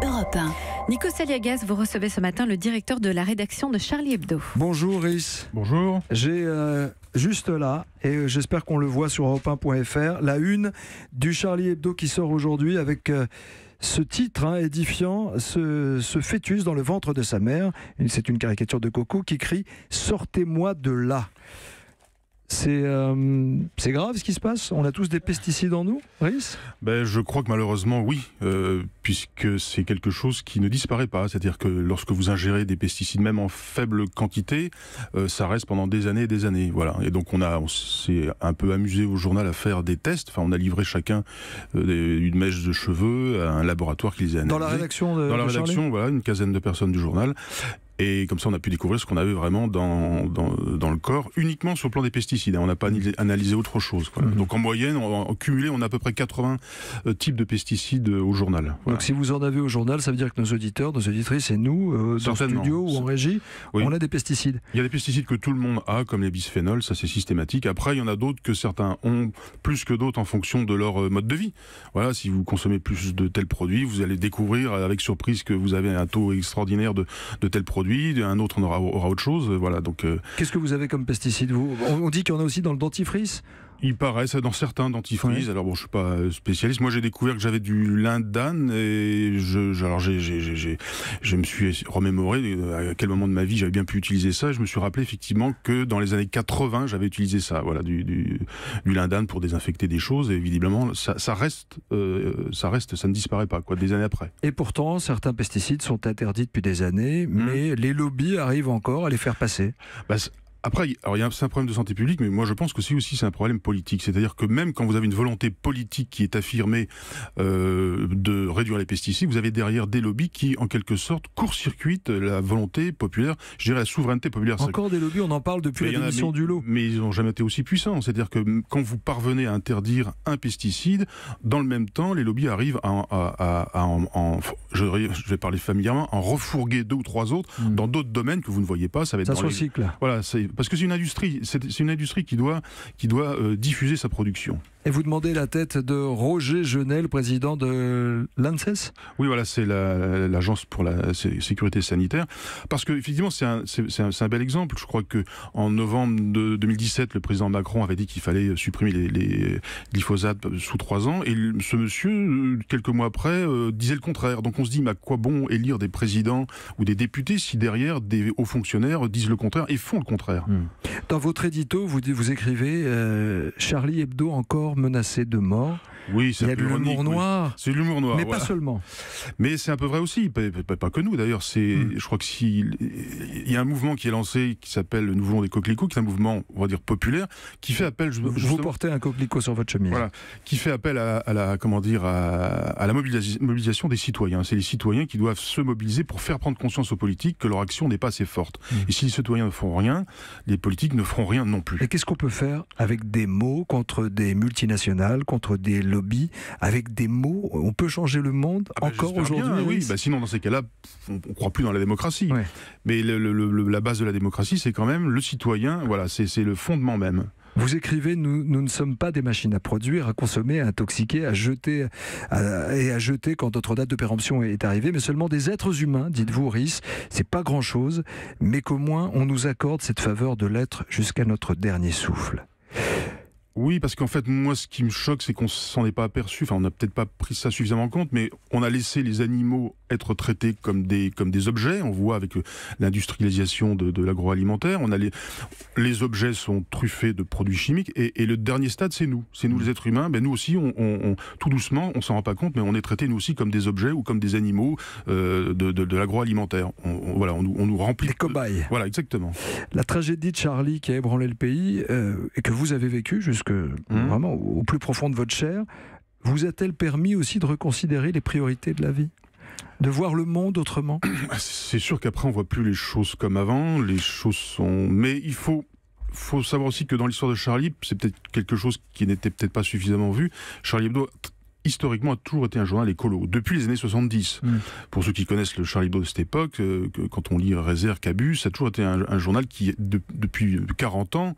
Europe 1. Nico Saliagas, vous recevez ce matin le directeur de la rédaction de Charlie Hebdo. Bonjour Rhys. Bonjour. J'ai juste là, et j'espère qu'on le voit sur europe1.fr, la une du Charlie Hebdo qui sort aujourd'hui avec ce titre édifiant, ce fœtus dans le ventre de sa mère. C'est une caricature de Coco qui crie « Sortez-moi de là ». C'est grave ce qui se passe. On a tous des pesticides en nous, Rhys ? Je crois que malheureusement oui, puisque c'est quelque chose qui ne disparaît pas. C'est-à-dire que lorsque vous ingérez des pesticides, même en faible quantité, ça reste pendant des années et des années. Voilà. Et donc on s'est un peu amusé au journal à faire des tests. Enfin, on a livré chacun une mèche de cheveux à un laboratoire qui les a analysés. Dans la rédaction de rédaction, Charlie ? voilà, une quinzaine de personnes du journal. Et comme ça, on a pu découvrir ce qu'on avait vraiment dans le corps, uniquement sur le plan des pesticides. On n'a pas analysé autre chose, quoi. Donc en moyenne, en cumulé, on a à peu près 80 types de pesticides au journal. Voilà. Donc si vous en avez au journal, ça veut dire que nos auditeurs, nos auditrices et nous, dans le studio ou en régie, oui, on a des pesticides. Il y a des pesticides que tout le monde a, comme les bisphénols, ça c'est systématique. Après, il y en a d'autres que certains ont plus que d'autres en fonction de leur mode de vie. Voilà, si vous consommez plus de tels produits, vous allez découvrir avec surprise que vous avez un taux extraordinaire de tels produits. Un autre on aura autre chose, voilà. Donc qu'est-ce que vous avez comme pesticide, vous ? On dit qu'il y en a aussi dans le dentifrice ? Il paraît, ça dans certains dentifrices. Ouais. Alors bon, je suis pas spécialiste. Moi, j'ai découvert que j'avais du lin d'âne et je me suis remémoré à quel moment de ma vie j'avais bien pu utiliser ça. Et je me suis rappelé effectivement que dans les années 80, j'avais utilisé ça. Voilà, du lin d'âne pour désinfecter des choses. Et évidemment, ça reste, ça ne disparaît pas, quoi, des années après. Et pourtant, certains pesticides sont interdits depuis des années, mais les lobbies arrivent encore à les faire passer. Après, c'est un problème de santé publique, mais moi je pense que c'est un problème politique. C'est-à-dire que même quand vous avez une volonté politique qui est affirmée de réduire les pesticides, vous avez derrière des lobbies qui, en quelque sorte, court-circuitent la volonté populaire, je dirais la souveraineté populaire. Encore des lobbies, on en parle depuis la démission du lot. Mais ils n'ont jamais été aussi puissants. C'est-à-dire que quand vous parvenez à interdire un pesticide, dans le même temps, les lobbies arrivent je vais parler familièrement, en refourguer 2 ou 3 autres dans d'autres domaines que vous ne voyez pas. Ça va être ça se recycle. Voilà, parce que c'est une industrie qui doit diffuser sa production. Et vous demandez la tête de Roger Genel, président de l'ANSES ? Oui, voilà, c'est l'agence pour la sécurité sanitaire. Parce que effectivement, c'est un bel exemple. Je crois que en novembre de 2017, le président Macron avait dit qu'il fallait supprimer les glyphosates sous 3 ans, et ce monsieur, quelques mois après, disait le contraire. Donc on se dit, mais à quoi bon élire des présidents ou des députés si derrière des hauts fonctionnaires disent le contraire et font le contraire. Dans votre édito, vous écrivez Charlie Hebdo encore menacé de mort. Oui, c'est il y a de l'humour noir. Oui. C'est de l'humour noir. Mais voilà. Pas seulement. Mais c'est un peu vrai aussi, pas que nous d'ailleurs. Je crois que il y a un mouvement qui est lancé qui s'appelle le Mouvement des Coquelicots, qui est un mouvement, on va dire, populaire, qui fait appel. Vous portez un coquelicot sur votre chemise. Voilà, qui fait appel à la mobilisation des citoyens. C'est les citoyens qui doivent se mobiliser pour faire prendre conscience aux politiques que leur action n'est pas assez forte. Et si les citoyens ne font rien, les politiques ne feront rien non plus. Et qu'est-ce qu'on peut faire avec des mots contre des multinationales, contre des lobbies, avec des mots? On peut changer le monde encore aujourd'hui? Oui, sinon dans ces cas-là, on ne croit plus dans la démocratie. Ouais. Mais la base de la démocratie, c'est quand même le citoyen. Voilà, c'est le fondement même. Vous écrivez, nous ne sommes pas des machines à produire, à consommer, à intoxiquer, à jeter quand notre date de péremption est arrivée, mais seulement des êtres humains, dites-vous, Rhys. C'est pas grand-chose, mais qu'au moins on nous accorde cette faveur de l'être jusqu'à notre dernier souffle. Oui, parce qu'en fait, moi, ce qui me choque, c'est qu'on s'en est pas aperçu. Enfin, on n'a peut-être pas pris ça suffisamment en compte, mais on a laissé les animaux être traités comme des objets. On voit avec l'industrialisation de l'agroalimentaire, les objets sont truffés de produits chimiques, et le dernier stade, c'est nous. C'est nous, les êtres humains. Nous aussi, tout doucement, on s'en rend pas compte, mais on est traités nous aussi comme des objets ou comme des animaux de l'agroalimentaire. On nous remplit des cobayes. Voilà, exactement. La tragédie de Charlie qui a ébranlé le pays et que vous avez vécu jusque vraiment au plus profond de votre chair, vous a-t-elle permis aussi de reconsidérer les priorités de la vie? De voir le monde autrement? C'est sûr qu'après on voit plus les choses comme avant, les choses sont... Mais il faut savoir aussi que dans l'histoire de Charlie, c'est peut-être quelque chose qui n'était peut-être pas suffisamment vu. Charlie Hebdo historiquement, a toujours été un journal écolo, depuis les années 70. Pour ceux qui connaissent le Charlie Hebdo de cette époque, quand on lit Réserve, Cabus, ça a toujours été un journal qui, depuis 40 ans,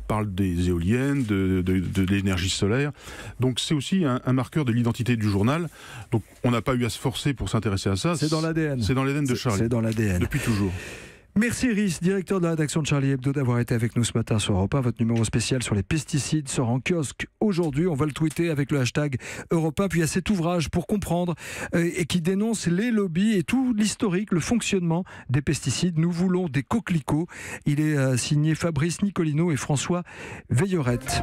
parle des éoliennes, de l'énergie solaire. Donc c'est aussi un marqueur de l'identité du journal. Donc on n'a pas eu à se forcer pour s'intéresser à ça. C'est dans l'ADN. C'est dans l'ADN de Charlie. C'est dans l'ADN. Depuis toujours. Merci Rhys, directeur de la rédaction de Charlie Hebdo, d'avoir été avec nous ce matin sur Europe 1. Votre numéro spécial sur les pesticides sort en kiosque aujourd'hui. On va le tweeter avec le hashtag Europe 1. Puis il y a cet ouvrage pour comprendre et qui dénonce les lobbies et tout l'historique, le fonctionnement des pesticides. Nous voulons des coquelicots. Il est signé Fabrice Nicolino et François Veillerette.